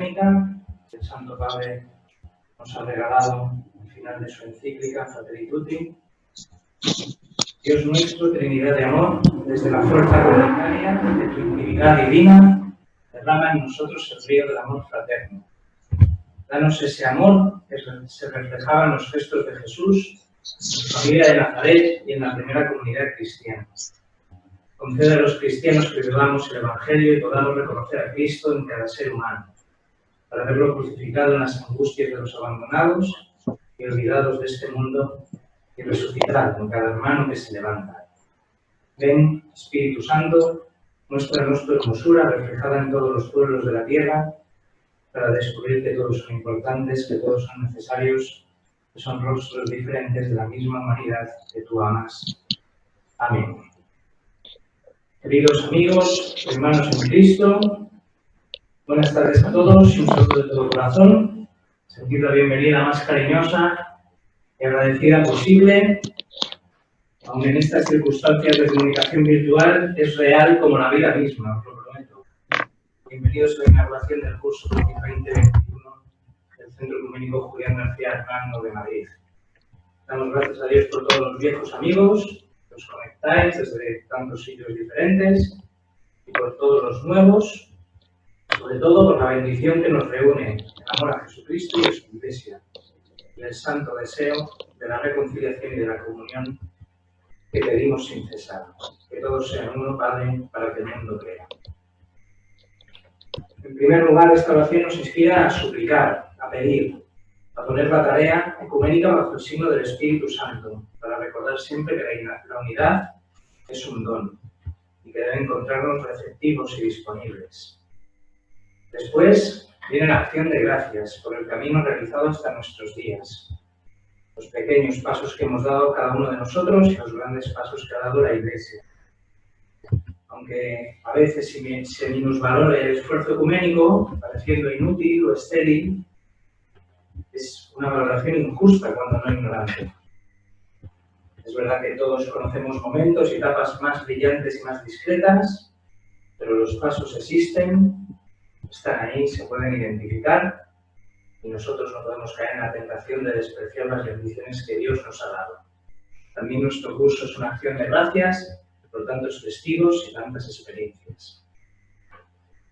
El Santo Padre nos ha regalado al final de su encíclica Fratelli Tutti. Dios nuestro, Trinidad de amor, desde la fuerza comunitaria de tu intimidad divina, derrama en nosotros el río del amor fraterno. Danos ese amor que se reflejaba en los gestos de Jesús, en la familia de Nazaret y en la primera comunidad cristiana. Concede a los cristianos que vivamos el Evangelio y podamos reconocer a Cristo en cada ser humano, para verlo crucificado en las angustias de los abandonados y olvidados de este mundo, y resucitar con cada hermano que se levanta. Ven, Espíritu Santo, muéstranos tu hermosura reflejada en todos los pueblos de la tierra, para descubrir que todos son importantes, que todos son necesarios, que son rostros diferentes de la misma humanidad que tú amas. Amén. Queridos amigos, hermanos en Cristo, buenas tardes a todos y un saludo de todo corazón. Sentir la bienvenida más cariñosa y agradecida posible. Aun en estas circunstancias de comunicación virtual, es real como la vida misma, os lo prometo. Bienvenidos a la inauguración del curso 2020-2021 del Centro Ecuménico Julián García Hernando de Madrid. Damos gracias a Dios por todos los viejos amigos que os conectáis desde tantos sitios diferentes y por todos los nuevos, sobre todo por la bendición que nos reúne en amor a Jesucristo y a su Iglesia, y el santo deseo de la reconciliación y de la comunión que pedimos sin cesar. Que todos sean uno, Padre, para que el mundo crea. En primer lugar, esta oración nos inspira a suplicar, a pedir, a poner la tarea ecuménica bajo el signo del Espíritu Santo, para recordar siempre que la unidad es un don y que debe encontrarnos receptivos y disponibles. Después viene la acción de gracias por el camino realizado hasta nuestros días, los pequeños pasos que hemos dado cada uno de nosotros y los grandes pasos que ha dado la Iglesia. Aunque a veces se minusvalore el esfuerzo ecuménico, pareciendo inútil o estéril, es una valoración injusta cuando no ignorante. Es verdad que todos conocemos momentos y etapas más brillantes y más discretas, pero los pasos existen, están ahí, se pueden identificar, y nosotros no podemos caer en la tentación de despreciar las bendiciones que Dios nos ha dado. También nuestro curso es una acción de gracias por tantos testigos y tantas experiencias.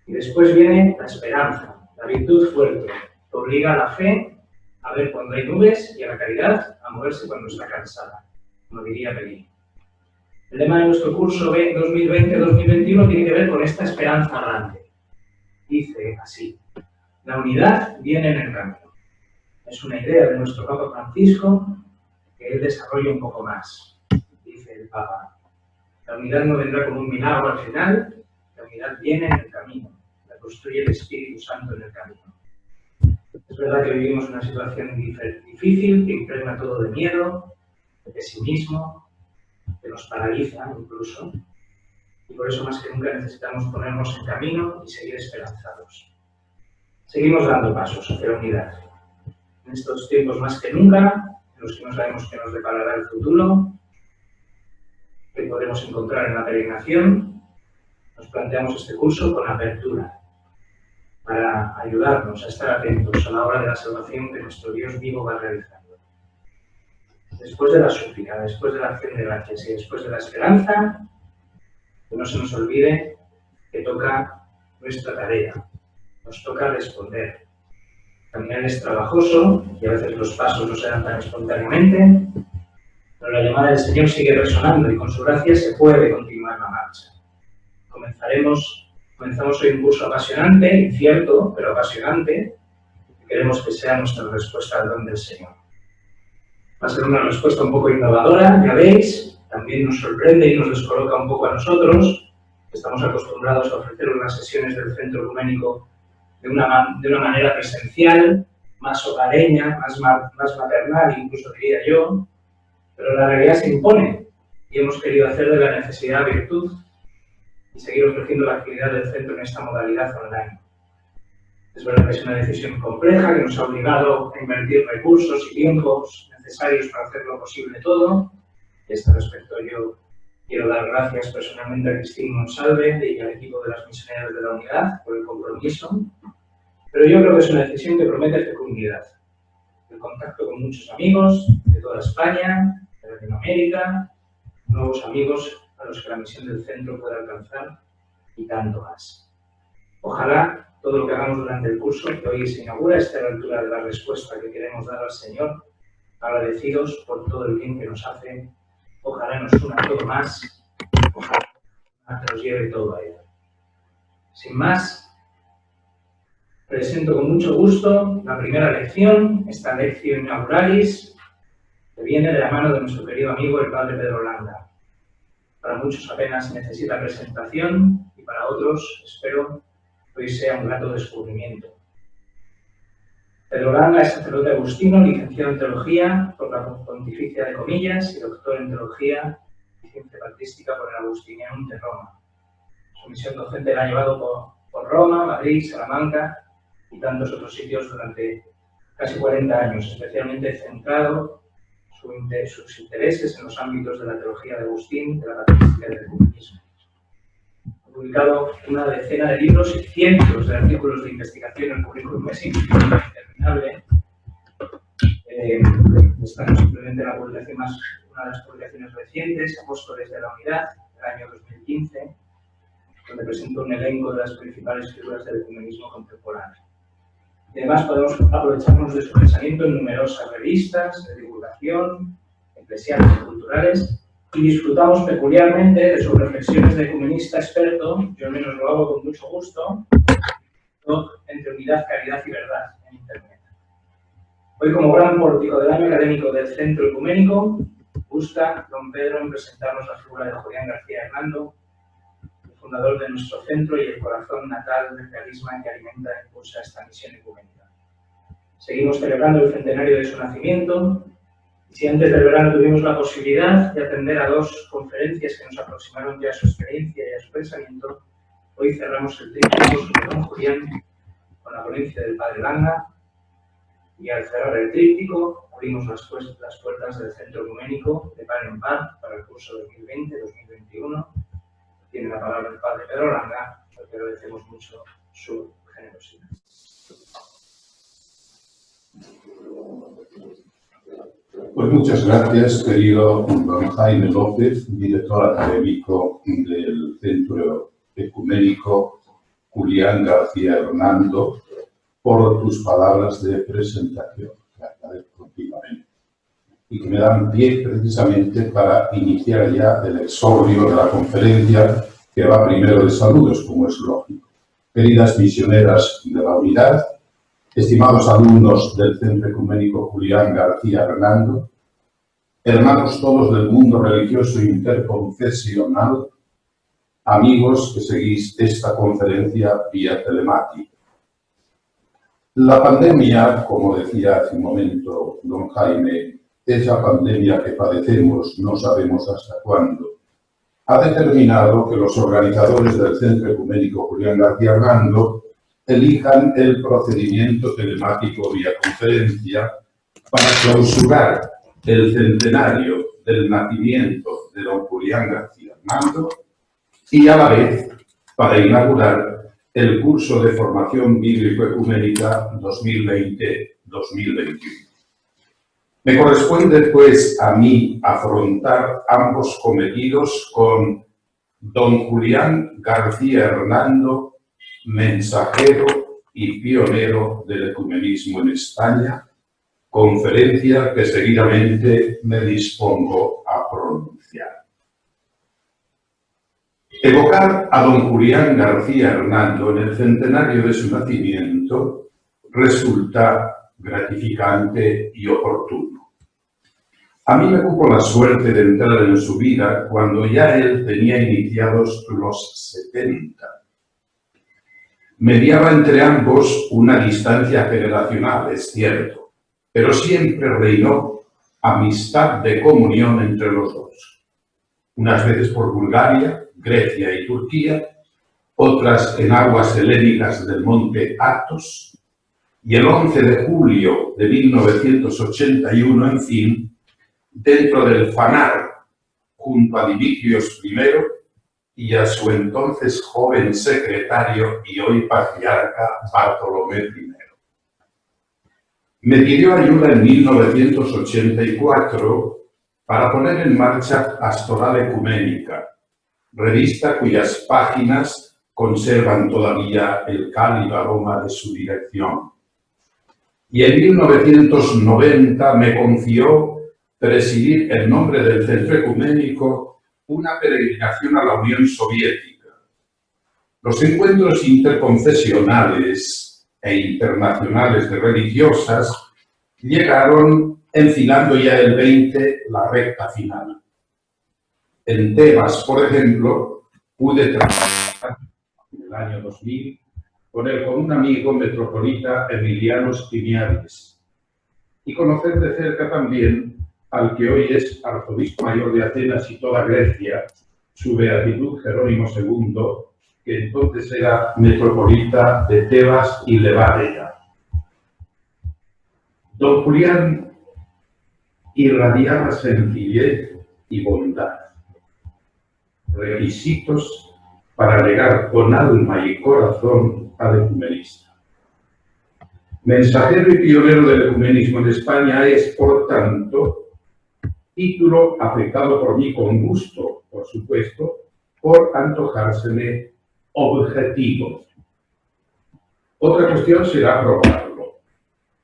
Y después viene la esperanza, la virtud fuerte, que obliga a la fe a ver cuando hay nubes y a la caridad a moverse cuando está cansada, como diría Pelín. El lema de nuestro curso 2020-2021 tiene que ver con esta esperanza grande. Dice así: la unidad viene en el camino. Es una idea de nuestro Papa Francisco que él desarrolla un poco más. Dice el Papa: la unidad no vendrá como un milagro al final, la unidad viene en el camino, la construye el Espíritu Santo en el camino. Es verdad que vivimos una situación difícil, que impregna todo de miedo, de pesimismo, que nos paraliza incluso, y por eso más que nunca necesitamos ponernos en camino y seguir esperanzados. Seguimos dando pasos hacia la unidad. En estos tiempos más que nunca, en los que no sabemos qué nos deparará el futuro, que podremos encontrar en la peregrinación, nos planteamos este curso con apertura, para ayudarnos a estar atentos a la obra de la salvación que nuestro Dios vivo va realizando. Después de la súplica, después de la acción de gracias y después de la esperanza, que no se nos olvide que toca nuestra tarea, nos toca responder. Caminar es trabajoso y a veces los pasos no se dan tan espontáneamente, pero la llamada del Señor sigue resonando y con su gracia se puede continuar la marcha. Comenzamos hoy un curso apasionante, incierto, pero apasionante, y queremos que sea nuestra respuesta al don del Señor. Va a ser una respuesta un poco innovadora, ya veis, también nos sorprende y nos descoloca un poco a nosotros, que estamos acostumbrados a ofrecer unas sesiones del Centro Ecuménico de una manera presencial, más hogareña, más maternal, incluso diría yo, pero la realidad se impone y hemos querido hacer de la necesidad virtud y seguir ofreciendo la actividad del centro en esta modalidad online. Es verdad que es una decisión compleja que nos ha obligado a invertir recursos y tiempos necesarios para hacerlo posible todo. Y a este respecto yo quiero dar gracias personalmente a Cristín Monsalve y al equipo de las misioneras de la unidad por el compromiso. Pero yo creo que es una decisión que promete fecundidad. El contacto con muchos amigos de toda España, de Latinoamérica, nuevos amigos a los que la misión del centro pueda alcanzar y tanto más. Ojalá todo lo que hagamos durante el curso que hoy se inaugura esté a la altura de la respuesta que queremos dar al Señor, agradecidos por todo el bien que nos hace. Ojalá nos una todo más, ojalá nos lleve todo a Él. Sin más, presento con mucho gusto la primera lección, esta lección inauguralis, que viene de la mano de nuestro querido amigo el Padre Pedro Landa. Para muchos apenas necesita presentación y para otros, espero, que hoy sea un grato descubrimiento. Pedro Landa es sacerdote agustino, licenciado en Teología por la Pontificia de Comillas y doctor en Teología y Ciencia Patrística por el Agustinianum de Roma. Su misión docente la ha llevado por Roma, Madrid, Salamanca y tantos otros sitios durante casi 40 años, especialmente centrado sus intereses en los ámbitos de la teología de Agustín, de la patrística y del ecumenismo. Ha publicado una decena de libros y cientos de artículos de investigación en el currículum es interminable. Esta es simplemente una de las publicaciones recientes, Apóstoles de la Unidad, del año 2015, donde presenta un elenco de las principales figuras del ecumenismo contemporáneo. Y además podemos aprovecharnos de su pensamiento en numerosas revistas de divulgación, eclesiales y culturales, y disfrutamos peculiarmente de sus reflexiones de ecumenista experto, yo al menos lo hago con mucho gusto, entre unidad, caridad y verdad en Internet. Hoy, como gran pórtico del año académico del Centro Ecuménico, gusta don Pedro en presentarnos la figura de Julián García Hernando, fundador de nuestro centro y el corazón natal del carisma que alimenta e impulsa esta misión ecuménica. Seguimos celebrando el centenario de su nacimiento y si antes del verano tuvimos la posibilidad de atender a dos conferencias que nos aproximaron ya a su experiencia y a su pensamiento, hoy cerramos el tríptico sobre don Julián con la ponencia del Padre Landa y al cerrar el tríptico abrimos las puertas del Centro Ecuménico de par en par para el curso 2020-2021. Tiene la palabra el Padre Pedro Landa, al que agradecemos mucho su generosidad. Pues muchas gracias, querido don Jaime López, director académico del Centro Ecuménico Julián García Hernando, por tus palabras de presentación, que agradezco vivamente, y que me dan pie precisamente para iniciar ya el exordio de la conferencia que va primero de saludos, como es lógico. Queridas misioneras de la unidad, estimados alumnos del Centro Ecuménico Julián García Hernando, hermanos todos del mundo religioso interconfesional, amigos que seguís esta conferencia vía telemática. La pandemia, como decía hace un momento don Jaime, esa pandemia que padecemos no sabemos hasta cuándo, ha determinado que los organizadores del Centro Ecuménico Julián García Hernando elijan el procedimiento telemático vía conferencia para clausurar el centenario del nacimiento de don Julián García Hernando y a la vez para inaugurar el curso de formación bíblico-ecuménica 2020-2021. Me corresponde, pues, a mí afrontar ambos cometidos con don Julián García Hernando, mensajero y pionero del ecumenismo en España, conferencia que seguidamente me dispongo a pronunciar. Evocar a don Julián García Hernando en el centenario de su nacimiento resulta gratificante y oportuno. A mí me cupo la suerte de entrar en su vida cuando ya él tenía iniciados los 70. Mediaba entre ambos una distancia generacional, es cierto, pero siempre reinó amistad de comunión entre los dos. Unas veces por Bulgaria, Grecia y Turquía, otras en aguas helénicas del monte Athos, y el 11 de julio de 1981, en fin, dentro del Fanar, junto a Dimitrios I, y a su entonces joven secretario y hoy patriarca Bartolomé I. Me pidió ayuda en 1984 para poner en marcha Pastoral Ecuménica, revista cuyas páginas conservan todavía el cálido aroma de su dirección. Y en 1990 me confió presidir en nombre del Centro Ecuménico una peregrinación a la Unión Soviética. Los encuentros interconfesionales e internacionales de religiosas llegaron enfilando ya el 20 la recta final. En Tebas, por ejemplo, pude trabajar en el año 2000 con un amigo metropolita Emiliano Stymiadis y conocer de cerca también al que hoy es arzobispo mayor de Atenas y toda Grecia, su beatitud Jerónimo II, que entonces era metropolita de Tebas y Levadea. Don Julián irradiaba sencillez y bondad, requisitos para llegar con alma y corazón al ecumenista. Mensajero y pionero del ecumenismo en España es, por tanto, título afectado por mí con gusto, por supuesto, por antojárseme objetivo. Otra cuestión será probarlo,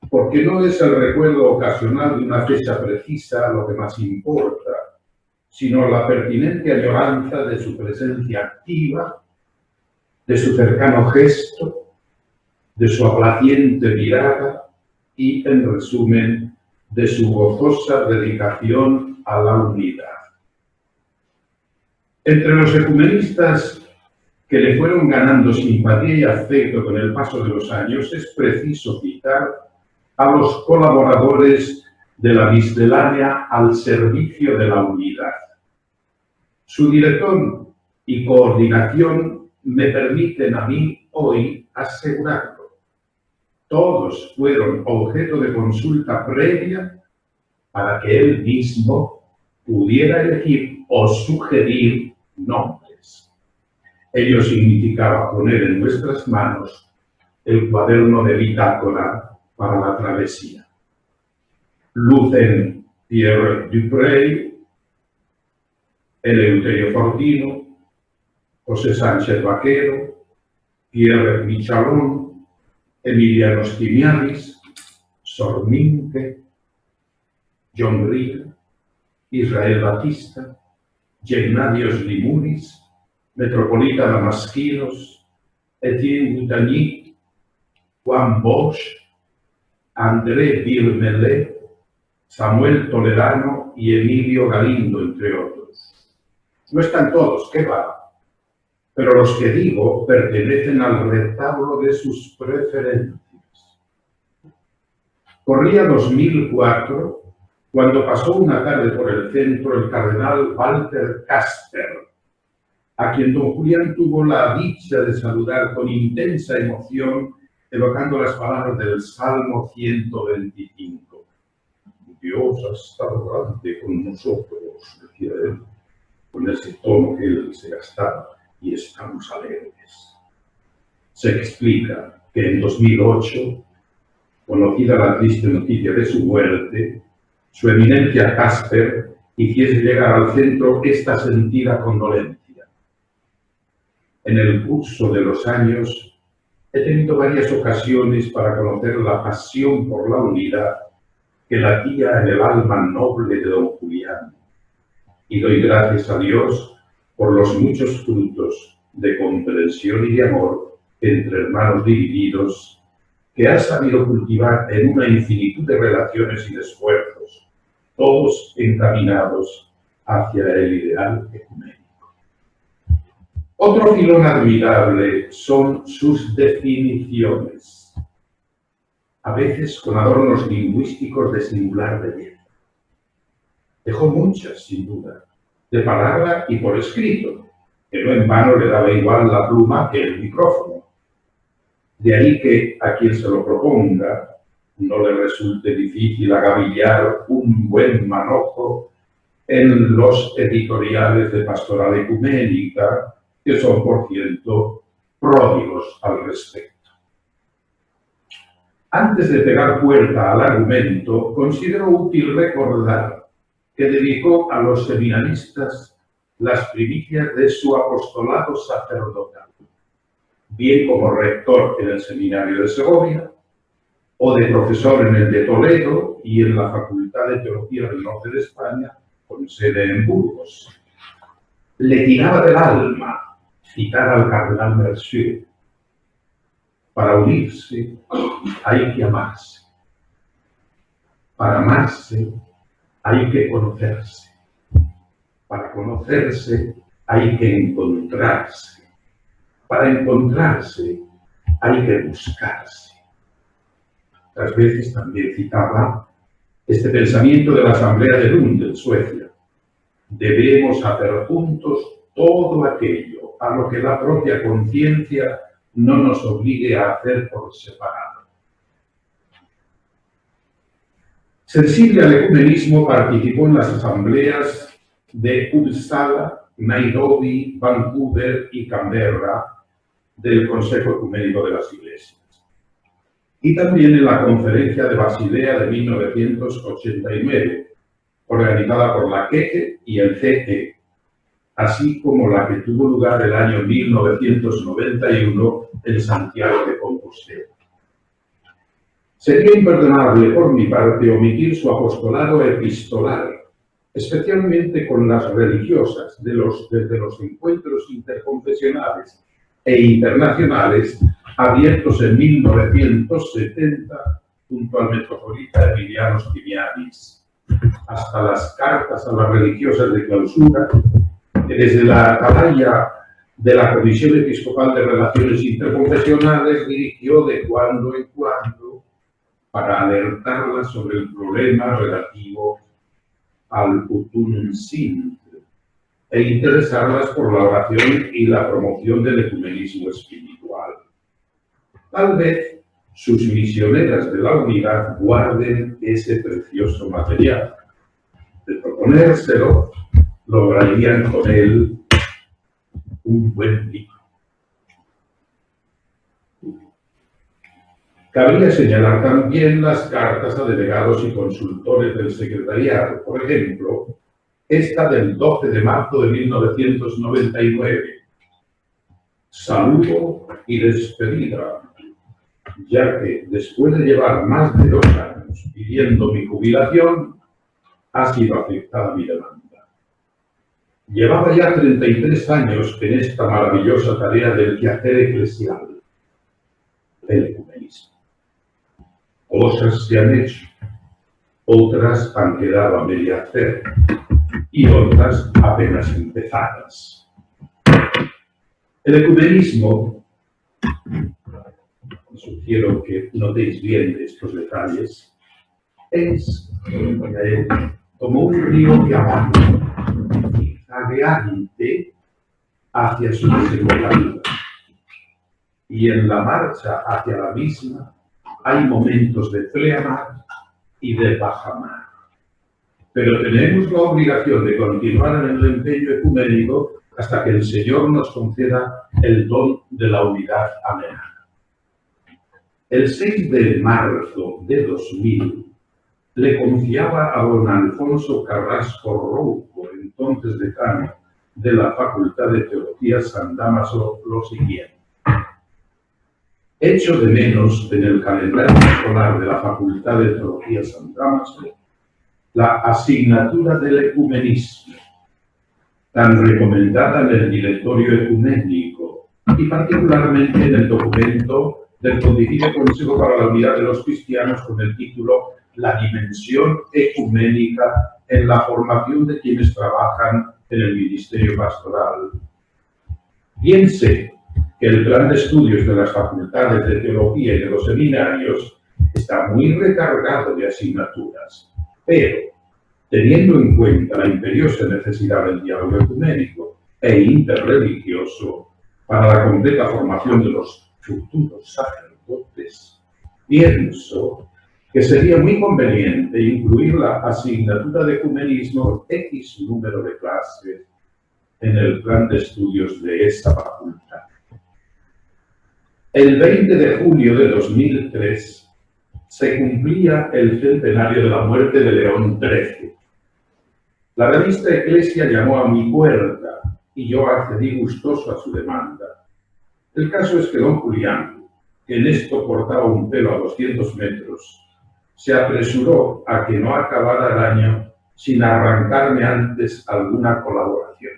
porque no es el recuerdo ocasional de una fecha precisa lo que más importa, sino la pertinente añoranza de su presencia activa, de su cercano gesto, de su aplaciente mirada y, en resumen, de su gozosa dedicación a la unidad. Entre los ecumenistas que le fueron ganando simpatía y afecto con el paso de los años, es preciso citar a los colaboradores de la miscelánea al servicio de la unidad. Su dirección y coordinación me permiten a mí hoy asegurarlo. Todos fueron objeto de consulta previa para que él mismo pudiera elegir o sugerir nombres. Ello significaba poner en nuestras manos el cuaderno de bitácora para la travesía. Lucen Pierre Duprey, Eleuterio Fortino, José Sánchez Vaquero, Pierre Michalón, Emiliano Stymiadis, Sorminque, John Riel, Israel Batista, Gennadios Limuris, Metropolita Damasquinos, Etienne Moutagny, Juan Bosch, André Birmelé, Samuel Toledano y Emilio Galindo, entre otros. No están todos, ¿qué va? Pero los que digo pertenecen al retablo de sus preferencias. Corría 2004 cuando pasó una tarde por el centro el cardenal Walter Kasper, a quien don Julián tuvo la dicha de saludar con intensa emoción, evocando las palabras del Salmo 125. Dios ha estado grande con nosotros, decía él, con ese tono que él se gastaba. Y estamos alegres. Se explica que en 2008, conocida la triste noticia de su muerte, su eminencia Kasper hiciese llegar al centro esta sentida condolencia. En el curso de los años, he tenido varias ocasiones para conocer la pasión por la unidad que latía en el alma noble de don Julián, y doy gracias a Dios por los muchos frutos de comprensión y de amor entre hermanos divididos que ha sabido cultivar en una infinitud de relaciones y de esfuerzos, todos encaminados hacia el ideal ecuménico. Otro filón admirable son sus definiciones, a veces con adornos lingüísticos de singular belleza. Dejó muchas, sin duda, de palabra y por escrito, que no en vano le daba igual la pluma que el micrófono. De ahí que a quien se lo proponga no le resulte difícil agavillar un buen manojo en los editoriales de Pastoral Ecuménica que son, por cierto, pródigos al respecto. Antes de pegar puerta al argumento, considero útil recordar que dedicó a los seminaristas las primicias de su apostolado sacerdotal, bien como rector en el seminario de Segovia, o de profesor en el de Toledo y en la Facultad de Teología del Norte de España, con sede en Burgos. Le tiraba del alma citar al cardenal Mercier: para unirse hay que amarse, para amarse hay que conocerse, para conocerse hay que encontrarse, para encontrarse hay que buscarse. Otras veces también citaba este pensamiento de la Asamblea de Lund en Suecia: debemos hacer juntos todo aquello a lo que la propia conciencia no nos obligue a hacer por separado. Sensible al ecumenismo, participó en las asambleas de Uppsala, Nairobi, Vancouver y Canberra del Consejo Ecuménico de las Iglesias, y también en la Conferencia de Basilea de 1989, organizada por la QEQE y el CE, así como la que tuvo lugar el año 1991 en Santiago de Compostela. Sería imperdonable por mi parte omitir su apostolado epistolar, especialmente con las religiosas, desde los encuentros interconfesionales e internacionales abiertos en 1970 junto al metropolita Emiliano Stymiadis, hasta las cartas a las religiosas de clausura que desde la atalaya de la Comisión Episcopal de Relaciones Interconfesionales dirigió de cuando en cuando para alertarlas sobre el problema relativo al Utunum Sint e interesarlas por la oración y la promoción del ecumenismo espiritual. Tal vez sus misioneras de la unidad guarden ese precioso material. De proponérselo, lograrían con él un buen libro. Cabría señalar también las cartas a delegados y consultores del secretariado. Por ejemplo, esta del 12 de marzo de 1999. Saludo y despedida, ya que después de llevar más de 2 años pidiendo mi jubilación, ha sido aceptada mi demanda. Llevaba ya 33 años en esta maravillosa tarea del quehacer eclesial, el ecumenismo. Cosas se han hecho, otras han quedado a medio hacer y otras apenas empezadas. El ecumenismo, sugiero que notéis bien estos detalles, es como un río que avanza, zigzagueante hacia su desembocadura. Y en la marcha hacia la misma hay momentos de pleamar y de bajamar. Pero tenemos la obligación de continuar en el empeño ecuménico hasta que el Señor nos conceda el don de la unidad amena. El 6 de marzo de 2000 le confiaba a don Alfonso Carrasco Rouco, entonces decano de la Facultad de Teología San Dámaso, lo siguiente: echo de menos en el calendario escolar de la Facultad de Teología San Dámaso la asignatura del ecumenismo, tan recomendada en el Directorio Ecuménico y particularmente en el documento del Pontificio Consejo para la Unidad de los Cristianos con el título La dimensión ecuménica en la formación de quienes trabajan en el ministerio pastoral. Bien sé que el plan de estudios de las facultades de teología y de los seminarios está muy recargado de asignaturas, pero teniendo en cuenta la imperiosa necesidad del diálogo ecuménico e interreligioso para la completa formación de los futuros sacerdotes, pienso que sería muy conveniente incluir la asignatura de ecumenismo X número de clases en el plan de estudios de esa facultad. El 20 de julio de 2003 se cumplía el centenario de la muerte de León XIII. La revista Eclesia llamó a mi puerta y yo accedí gustoso a su demanda. El caso es que don Julián, que en esto cortaba un pelo a 200 metros, se apresuró a que no acabara el año sin arrancarme antes alguna colaboración.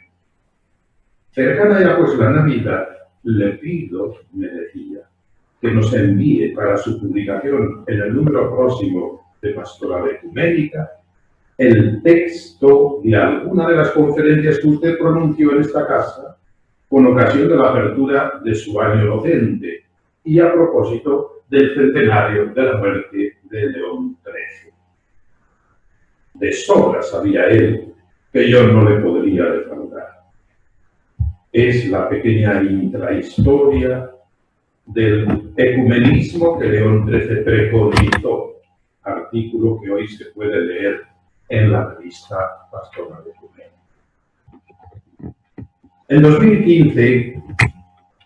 Cercana ya pues la Navidad, le pido, me decía, que nos envíe para su publicación en el número próximo de Pastoral Ecuménica el texto de alguna de las conferencias que usted pronunció en esta casa con ocasión de la apertura de su año docente y a propósito del centenario de la muerte de León XIII. De sobra sabía él que yo no le podría defraudar. Es la pequeña intrahistoria del ecumenismo que León XIII preconizó, artículo que hoy se puede leer en la revista Pastoral Ecuménica. En 2015,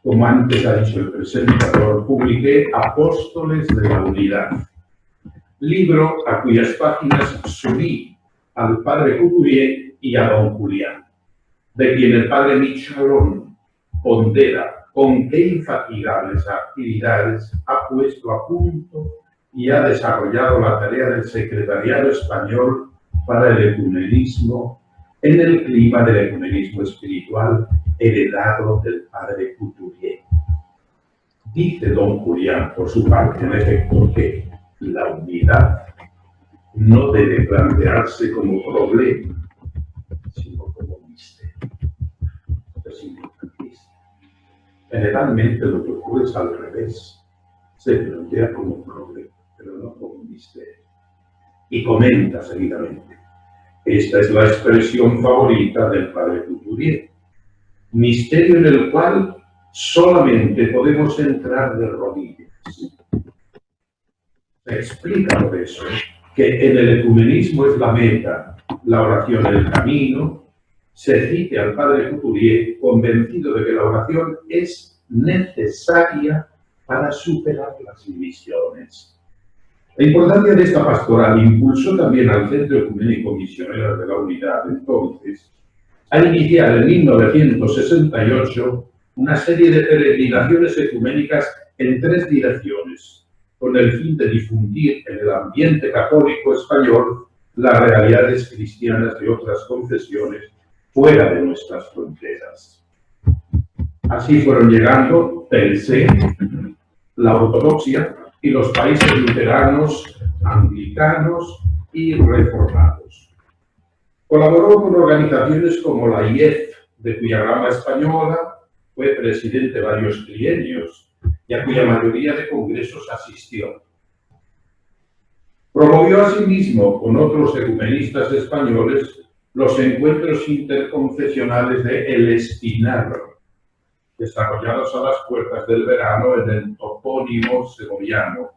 como antes ha dicho el presentador, publiqué Apóstoles de la Unidad, libro a cuyas páginas subí al padre Couturier y a don Julián, de quien el padre Michalón pondera con qué infatigables actividades ha puesto a punto y ha desarrollado la tarea del Secretariado Español para el Ecumenismo en el clima del ecumenismo espiritual heredado del padre Couturier. Dice don Julián, por su parte, en efecto, que la unidad no debe plantearse como problema, sino como misterio. Es importantísimo. Generalmente lo que ocurre es al revés. Se plantea como problema, pero no como misterio. Y comenta seguidamente: esta es la expresión favorita del padre Couturier, misterio en el cual solamente podemos entrar de rodillas. Se explica por eso que en el ecumenismo es la meta, la oración el camino. Se cite al padre Couturier convencido de que la oración es necesaria para superar las divisiones. La importancia de esta pastoral impulsó también al Centro Ecuménico Misionero de la Unidad, entonces, a iniciar en 1968 una serie de peregrinaciones ecuménicas en 3 direcciones, con el fin de difundir en el ambiente católico español las realidades cristianas de otras confesiones fuera de nuestras fronteras. Así fueron llegando, pensé, la ortodoxia y los países luteranos, anglicanos y reformados. Colaboró con organizaciones como la IEF, de cuya rama española fue presidente varios trienios y a cuya mayoría de congresos asistió. Promovió asimismo con otros ecumenistas españoles los encuentros interconfesionales de El Espinar, desarrollados a las puertas del verano en el topónimo segoviano,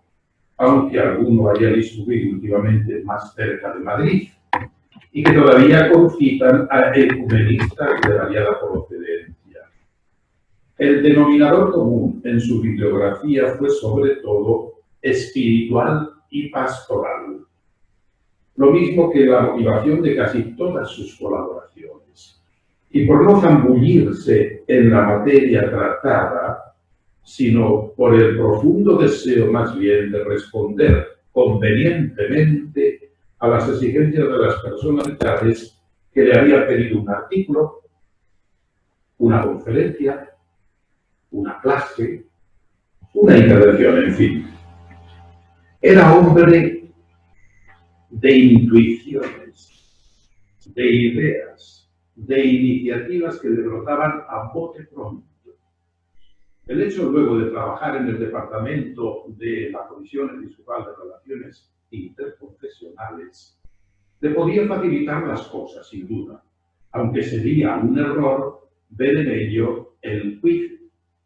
aunque alguno haya discurrido últimamente más cerca de Madrid, y que todavía concitan a ecumenistas de variada procedencia. El denominador común en su bibliografía fue sobre todo espiritual y pastoral, lo mismo que la motivación de casi todas sus colaboraciones. Y por no zambullirse en la materia tratada, sino por el profundo deseo más bien de responder convenientemente a las exigencias de las personalidades que le habían pedido un artículo, una conferencia, una clase, una intervención, en fin. Era hombre de intuiciones, de ideas, de iniciativas que le brotaban a bote pronto. El hecho luego de trabajar en el departamento de la Comisión Episcopal de Relaciones Interconfesionales le podía facilitar las cosas, sin duda, aunque sería un error ver en ello el quid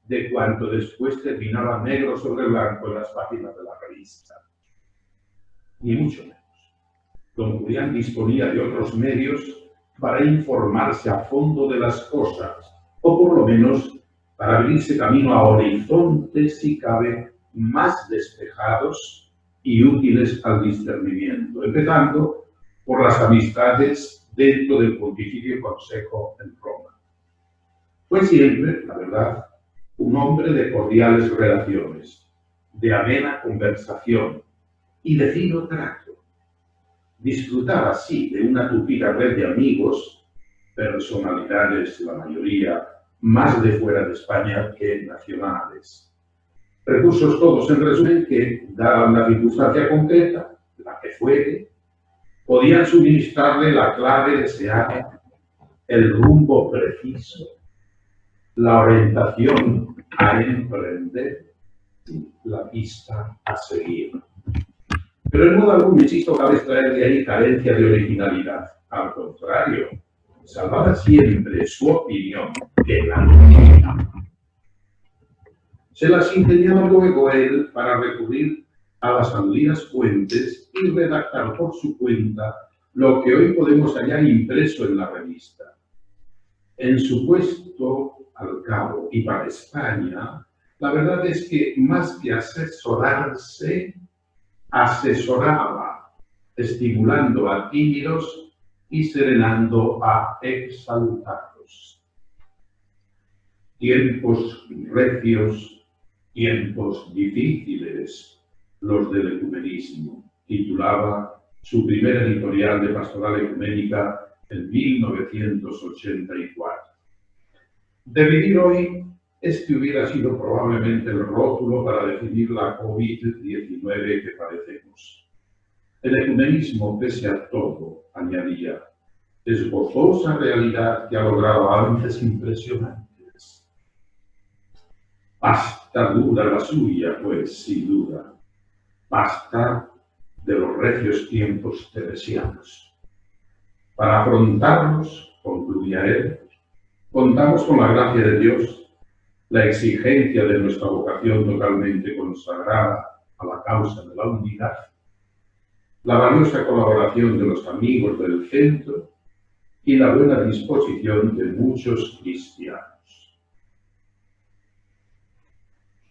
de cuanto después terminaba negro sobre blanco en las páginas de la revista. Ni mucho menos. Don Julián disponía de otros medios para informarse a fondo de las cosas, o por lo menos para abrirse camino a horizontes, si cabe, más despejados y útiles al discernimiento, empezando por las amistades dentro del Pontificio Consejo en Roma. Fue siempre, la verdad, un hombre de cordiales relaciones, de amena conversación y de fino trato. Disfrutaba así de una tupida red de amigos, personalidades, la mayoría, más de fuera de España que nacionales. Recursos todos, en resumen, que, dada la circunstancia concreta, la que fuere, podían suministrarle la clave deseada, el rumbo preciso, la orientación a emprender, la pista a seguir. Pero en modo alguno, insisto, cabe extraer de ahí carencia de originalidad. Al contrario, salvaba siempre su opinión de la noticia. Se las ingeniaba luego él para recurrir a las aludidas fuentes y redactar por su cuenta lo que hoy podemos hallar impreso en la revista. En su puesto al cabo y para España, la verdad es que más que asesorarse, asesoraba, estimulando a tímidos y serenando a exaltados. Tiempos recios, tiempos difíciles, los del ecumenismo, titulaba su primer editorial de Pastoral Ecuménica en 1984. De vivir hoy, este hubiera sido probablemente el rótulo para definir la COVID-19 que padecemos. El ecumenismo, pese a todo, añadía, es gozosa realidad que ha logrado avances impresionantes. Basta dura la suya, pues, sin duda. Basta de los recios tiempos teresianos. Para afrontarlos, concluía él, contamos con la gracia de Dios, la exigencia de nuestra vocación totalmente consagrada a la causa de la unidad, la valiosa colaboración de los amigos del centro y la buena disposición de muchos cristianos.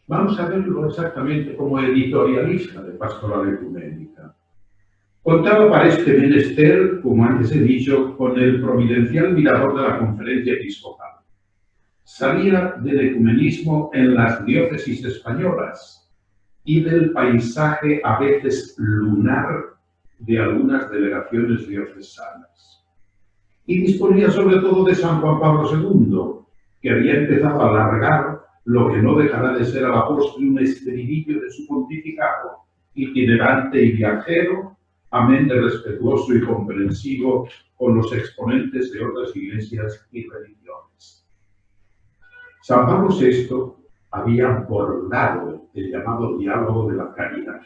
Vamos a verlo exactamente como editorialista de Pastoral Ecuménica. Contaba para este menester, como antes he dicho, con el providencial mirador de la Conferencia Episcopal. Salía del ecumenismo en las diócesis españolas y del paisaje a veces lunar de algunas delegaciones diocesanas. Y disponía sobre todo de San Juan Pablo II, que había empezado a alargar lo que no dejará de ser a la postre un estribillo de su pontificado, itinerante y viajero, amén de respetuoso y comprensivo con los exponentes de otras iglesias y religiones. San Pablo VI había bordado el llamado diálogo de la caridad.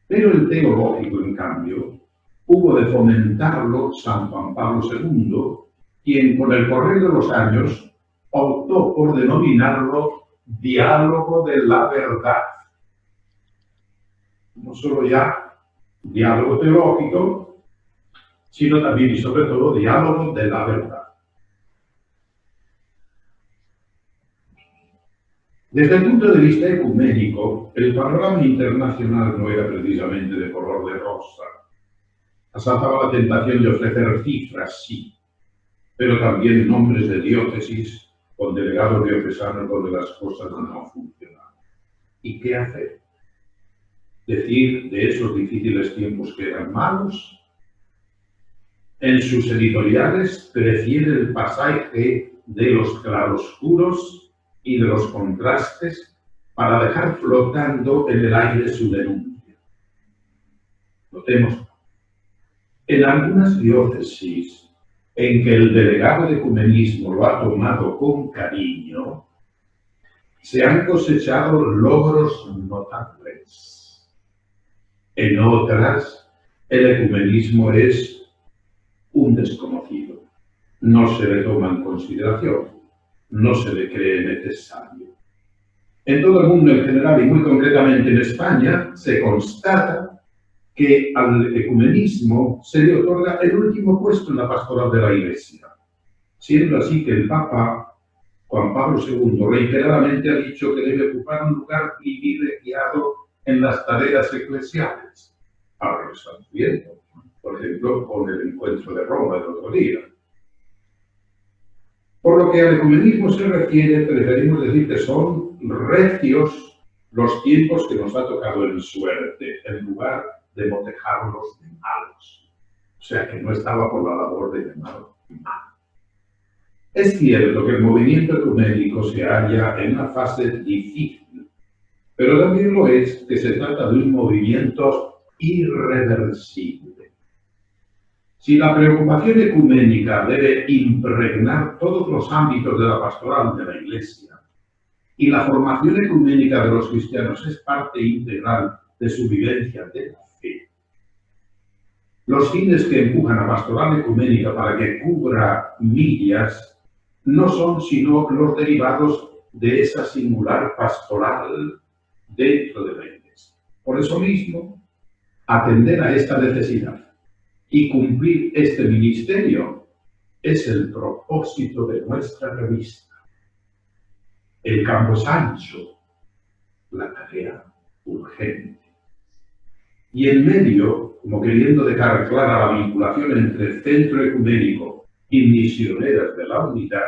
Pero el teológico, en cambio, hubo de fomentarlo San Juan Pablo II, quien con el correr de los años optó por denominarlo diálogo de la verdad. No solo ya diálogo teológico, sino también y sobre todo diálogo de la verdad. Desde el punto de vista ecuménico, el panorama internacional no era precisamente de color de rosa. Asaltaba la tentación de ofrecer cifras, sí, pero también nombres de diócesis con delegados diocesanos donde las cosas no funcionaban. ¿Y qué hacer? ¿Decir de esos difíciles tiempos que eran malos? En sus editoriales prefiere el pasaje de los claroscuros y de los contrastes para dejar flotando en el aire su denuncia. Notemos, en algunas diócesis en que el delegado de ecumenismo lo ha tomado con cariño, se han cosechado logros notables. En otras, el ecumenismo es un desconocido. No se le toma en consideración. No se le cree necesario. En todo el mundo en general y muy concretamente en España se constata que al ecumenismo se le otorga el último puesto en la pastoral de la Iglesia, siendo así que el Papa Juan Pablo II reiteradamente ha dicho que debe ocupar un lugar privilegiado en las tareas eclesiales. Ahora lo estamos viendo, por ejemplo, con el encuentro de Roma el otro día. Por lo que al ecumenismo se refiere, preferimos decir que son recios los tiempos que nos ha tocado en suerte, en lugar de motejarlos de malos. O sea, que no estaba por la labor de llamar mal. Es cierto que el movimiento ecuménico se halla en una fase difícil, pero también lo es que se trata de un movimiento irreversible. Si la preocupación ecuménica debe impregnar todos los ámbitos de la pastoral de la Iglesia y la formación ecuménica de los cristianos es parte integral de su vivencia de la fe, los fines que empujan a pastoral ecuménica para que cubra millas no son sino los derivados de esa singular pastoral dentro de la Iglesia. Por eso mismo, atender a esta necesidad y cumplir este ministerio es el propósito de nuestra revista. El campo es ancho, la tarea urgente. Y en medio, como queriendo dejar clara la vinculación entre el centro ecuménico y misioneras de la unidad,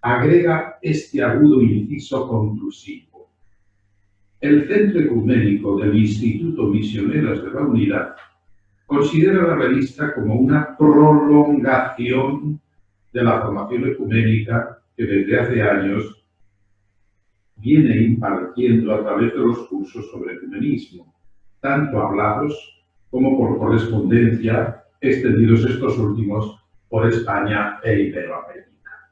agrega este agudo inciso conclusivo. El centro ecuménico del Instituto Misioneras de la Unidad considera la revista como una prolongación de la formación ecuménica que desde hace años viene impartiendo a través de los cursos sobre ecumenismo, tanto hablados como por correspondencia, extendidos estos últimos por España e Iberoamérica.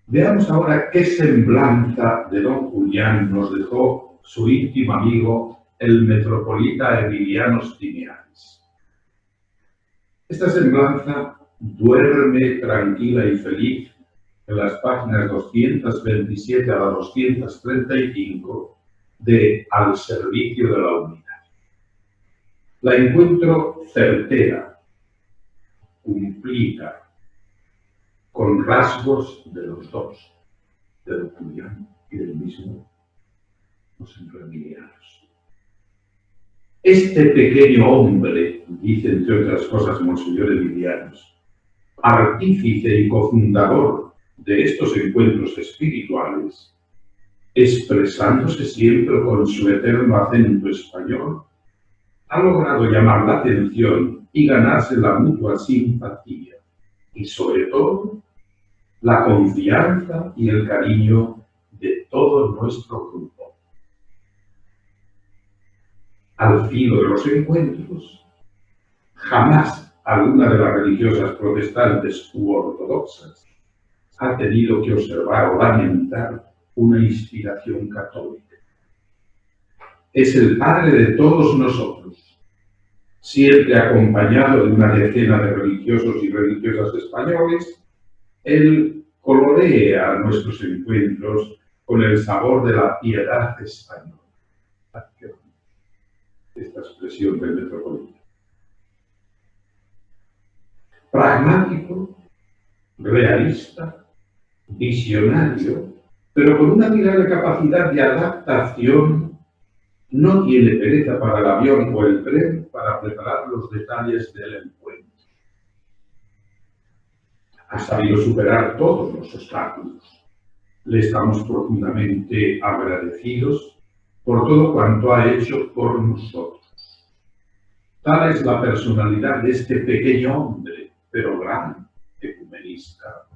Veamos ahora qué semblanza de don Julián nos dejó su íntimo amigo, el metropolita Emiliano Stimianis. Esta semblanza duerme tranquila y feliz en las páginas 227 a la 235 de Al servicio de la unidad. La encuentro certera, cumplida, con rasgos de los dos, de don Julián y del mismo José Emilianos. Este pequeño hombre, dice entre otras cosas Monseñor Emilianos, artífice y cofundador de estos encuentros espirituales, expresándose siempre con su eterno acento español, ha logrado llamar la atención y ganarse la mutua simpatía y, sobre todo, la confianza y el cariño de todo nuestro grupo. Al filo de los encuentros, jamás alguna de las religiosas protestantes u ortodoxas ha tenido que observar o lamentar una inspiración católica. Es el Padre de todos nosotros, siempre acompañado de una decena de religiosos y religiosas españoles. Él colorea nuestros encuentros con el sabor de la piedad española. Esta expresión del metropolita. Pragmático, realista, visionario, pero con una admirable capacidad de adaptación, no tiene pereza para el avión o el tren para preparar los detalles del encuentro. Ha sabido superar todos los obstáculos. Le estamos profundamente agradecidos por todo cuanto ha hecho por nosotros. Tal es la personalidad de este pequeño hombre, pero gran ecumenista,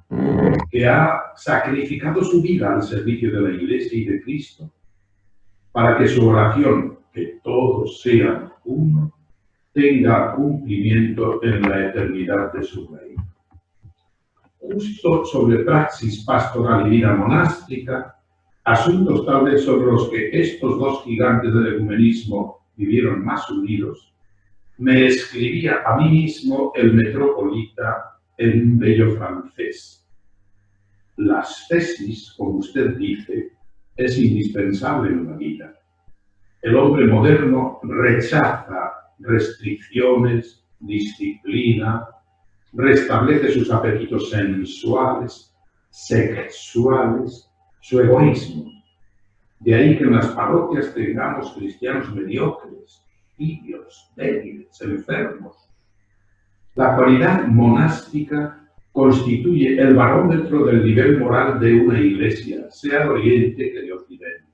que ha sacrificado su vida al servicio de la Iglesia y de Cristo, para que su oración, que todos sean uno, tenga cumplimiento en la eternidad de su reino. Justo sobre praxis pastoral y vida monástica, asuntos tal vez sobre los que estos dos gigantes del ecumenismo vivieron más unidos, me escribía a mí mismo el metropolita en un bello francés. Las tesis, como usted dice, es indispensable en una vida. El hombre moderno rechaza restricciones, disciplina, restablece sus apetitos sensuales, sexuales, su egoísmo. De ahí que en las parroquias tengamos cristianos mediocres, tibios, débiles, enfermos. La cualidad monástica constituye el barómetro del nivel moral de una iglesia, sea de Oriente que de Occidente.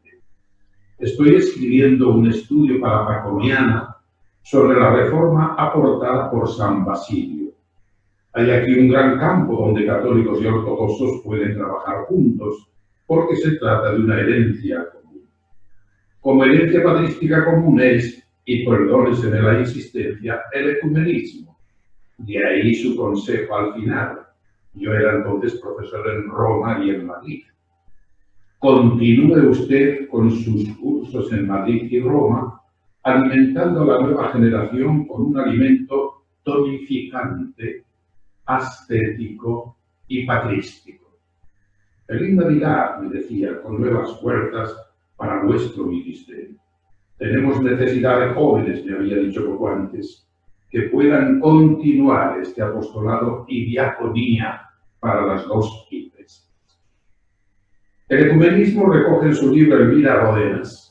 Estoy escribiendo un estudio para Paconiana sobre la reforma aportada por San Basilio. Hay aquí un gran campo donde católicos y ortodoxos pueden trabajar juntos, porque se trata de una herencia común. Como herencia patrística común es, y perdóneseme la insistencia, el ecumenismo. De ahí su consejo al final. Yo era entonces profesor en Roma y en Madrid. Continúe usted con sus cursos en Madrid y Roma, alimentando a la nueva generación con un alimento tonificante, ascético y patrístico. Feliz Navidad, me decía, con nuevas fuerzas para nuestro ministerio. Tenemos necesidad de jóvenes, me había dicho poco antes, que puedan continuar este apostolado y diaconía para las dos iglesias. El ecumenismo recoge en su libro Elvira Rodenas,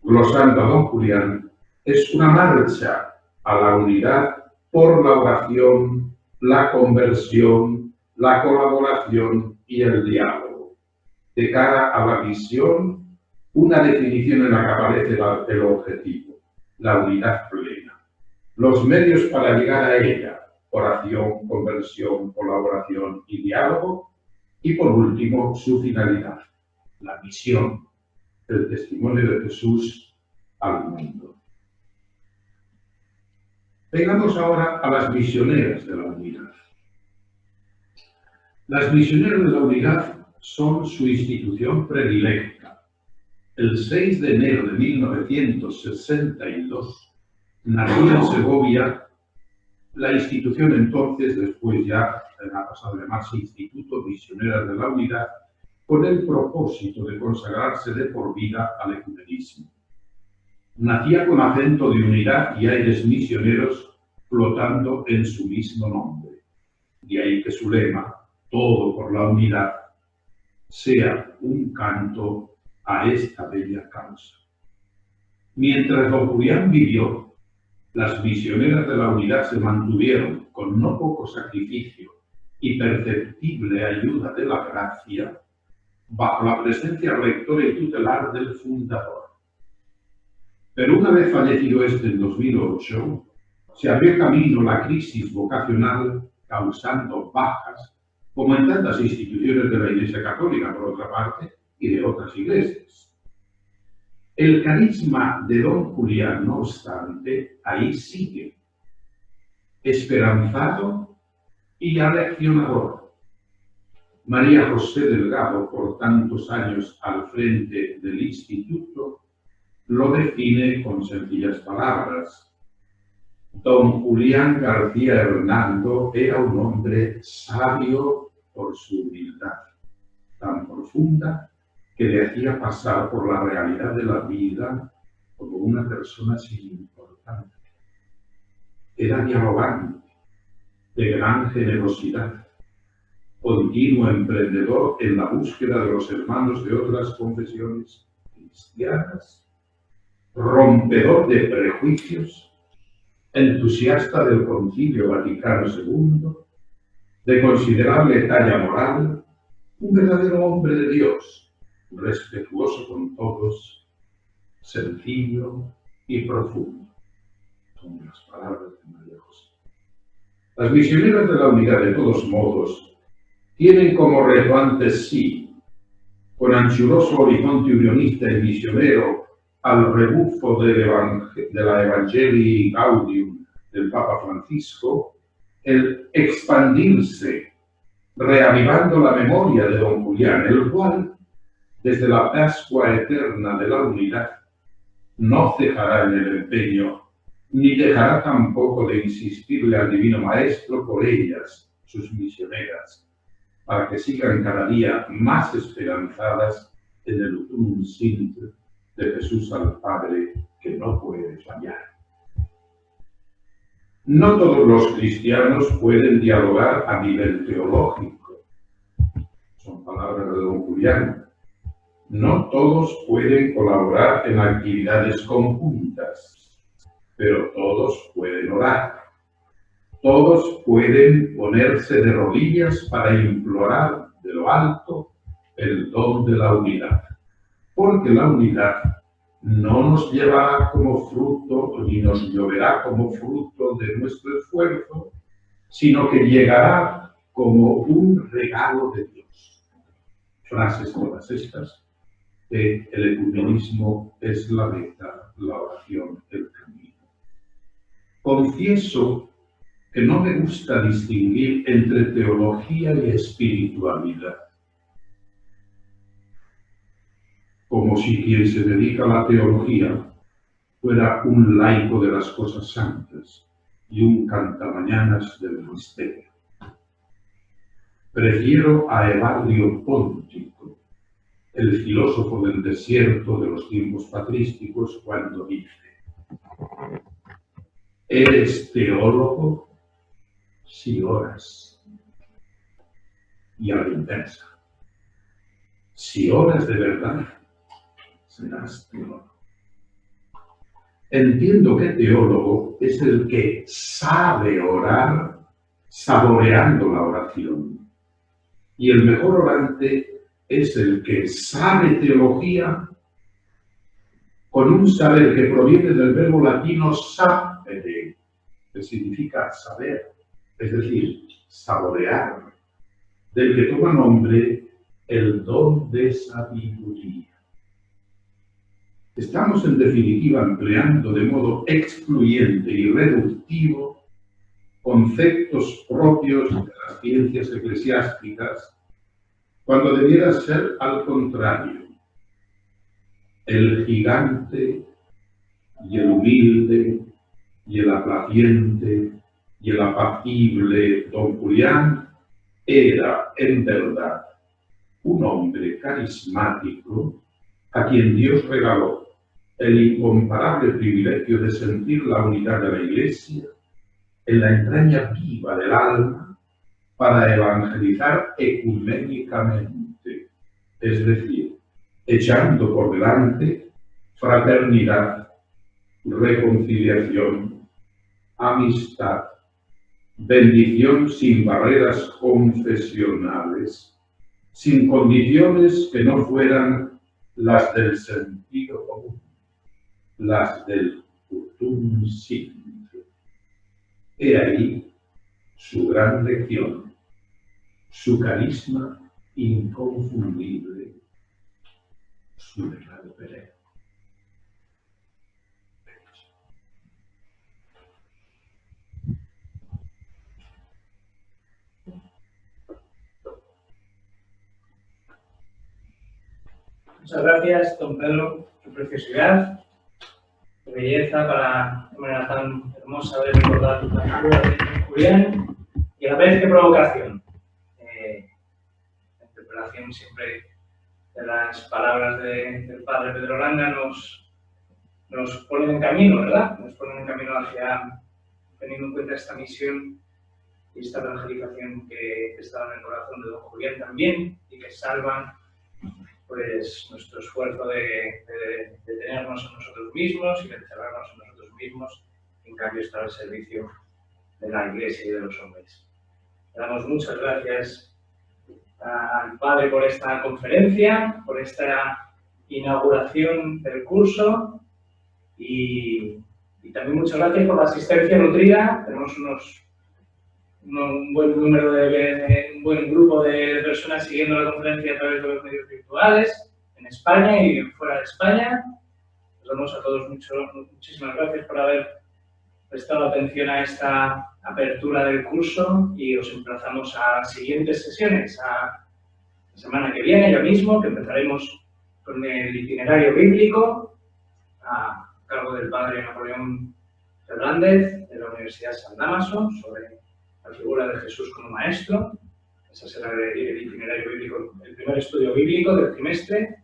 glosando a don Julián, es una marcha a la unidad por la oración, la conversión, la colaboración y el diálogo. De cara a la visión, una definición en la que aparece el objetivo, la unidad plena. Los medios para llegar a ella, oración, conversión, colaboración y diálogo. Y por último, su finalidad, la misión, el testimonio de Jesús al mundo. Vengamos ahora a las misioneras de la unidad. Las misioneras de la unidad son su institución predilecta. El 6 de enero de 1962 nació en Segovia la institución entonces, después ya ha pasado a llamarse Instituto Misioneras de la Unidad, con el propósito de consagrarse de por vida al ecumenismo. Nacía con acento de unidad y aires misioneros flotando en su mismo nombre. De ahí que su lema, todo por la unidad, sea un canto a esta bella causa. Mientras don Julián vivió, las misioneras de la unidad se mantuvieron con no poco sacrificio y perceptible ayuda de la gracia bajo la presencia rectora y tutelar del fundador. Pero una vez fallecido este en 2008, se abrió camino la crisis vocacional causando bajas, como en tantas instituciones de la Iglesia Católica, por otra parte, y de otras iglesias. El carisma de don Julián, no obstante, ahí sigue, esperanzado y aleccionador. María José Delgado, por tantos años al frente del instituto, lo define con sencillas palabras. Don Julián García Hernando era un hombre sabio por su humildad, tan profunda que le hacía pasar por la realidad de la vida como una persona sin importancia. Era dialogante, de gran generosidad, continuo emprendedor en la búsqueda de los hermanos de otras confesiones cristianas, rompedor de prejuicios, entusiasta del Concilio Vaticano II, de considerable talla moral, un verdadero hombre de Dios, respetuoso con todos, sencillo y profundo. Son las palabras de María José. Las misioneras de la unidad, de todos modos, tienen como reto antes sí, con anchuroso horizonte unionista y misionero, al rebufo de la Evangelii Gaudium del Papa Francisco, el expandirse, reavivando la memoria de don Julián, el cual, desde la Pascua eterna de la unidad, no cejará en el empeño, ni dejará tampoco de insistirle al Divino Maestro por ellas, sus misioneras, para que sigan cada día más esperanzadas en el Unum Sint de Jesús al Padre que no puede fallar. No todos los cristianos pueden dialogar a nivel teológico. Son palabras de don Julián. No todos pueden colaborar en actividades conjuntas, pero todos pueden orar. Todos pueden ponerse de rodillas para implorar de lo alto el don de la unidad. Porque la unidad no nos llevará como fruto, ni nos lloverá como fruto de nuestro esfuerzo, sino que llegará como un regalo de Dios. Frases todas estas, que el ecumenismo es la meta, la oración, el camino. Confieso que no me gusta distinguir entre teología y espiritualidad. Como si quien se dedica a la teología fuera un laico de las cosas santas y un cantamañanas del misterio. Prefiero a Evagrio Póntico, el filósofo del desierto de los tiempos patrísticos, cuando dice: ¿eres teólogo si oras? Y a la inversa, si oras de verdad, serás teólogo. Entiendo que teólogo es el que sabe orar saboreando la oración. Y el mejor orante es el que sabe teología con un saber que proviene del verbo latino sapere, que significa saber, es decir, saborear, del que toma nombre el don de sabiduría. Estamos, en definitiva, empleando de modo excluyente y reductivo conceptos propios de las ciencias eclesiásticas, cuando debiera ser al contrario. El gigante y el humilde y el aplaciente y el apacible don Julián era, en verdad, un hombre carismático a quien Dios regaló el incomparable privilegio de sentir la unidad de la Iglesia en la entraña viva del alma para evangelizar ecuménicamente, es decir, echando por delante fraternidad, reconciliación, amistad, bendición sin barreras confesionales, sin condiciones que no fueran las del sentido común, las del utum simple. He ahí su gran lección, su carisma inconfundible, su legado perenne. Muchas gracias, don Pedro, su preciosidad, su belleza para de manera tan hermosa de recordar la figura de don Julián, y a la vez qué provocación. La interpelación siempre de las palabras del padre Pedro Langa nos ponen en camino, ¿verdad? Nos ponen en camino hacia, teniendo en cuenta esta misión y esta evangelización que estaba en el corazón de don Julián también, y que salvan pues nuestro esfuerzo de tenernos en nosotros mismos y de encerrarnos en nosotros mismos, en cambio estar al servicio de la Iglesia y de los hombres. Le damos muchas gracias al Padre por esta conferencia, por esta inauguración del curso y también muchas gracias por la asistencia nutrida. Tenemos un buen número un buen grupo de personas siguiendo la conferencia a través de los medios virtuales en España y fuera de España. Os damos a todos muchísimas gracias por haber prestado atención a esta apertura del curso y os emplazamos a siguientes sesiones, a la semana que viene, ya mismo, que empezaremos con el itinerario bíblico a cargo del padre Napoleón Fernández de la Universidad San Dámaso sobre la figura de Jesús como maestro. Ese será el itinerario bíblico, el primer estudio bíblico del trimestre.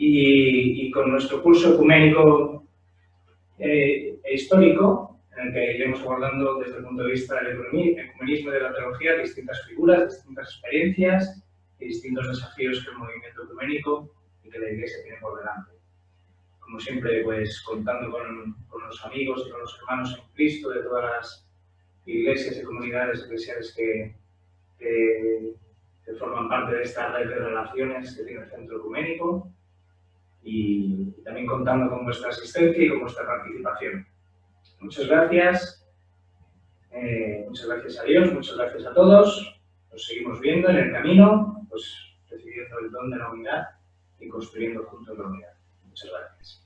y con nuestro curso ecuménico e histórico, en el que iremos abordando desde el punto de vista del ecumenismo y de la teología distintas figuras, distintas experiencias y distintos desafíos que el movimiento ecuménico y que la Iglesia tiene por delante. Como siempre, pues contando con los amigos y con los hermanos en Cristo de todas las iglesias y comunidades eclesiales que forman parte de esta red de relaciones que tiene el Centro Ecuménico, y también contando con vuestra asistencia y con vuestra participación. Muchas gracias a Dios, muchas gracias a todos. Nos seguimos viendo en el camino, pues recibiendo el don de la unidad y construyendo juntos la unidad. Muchas gracias.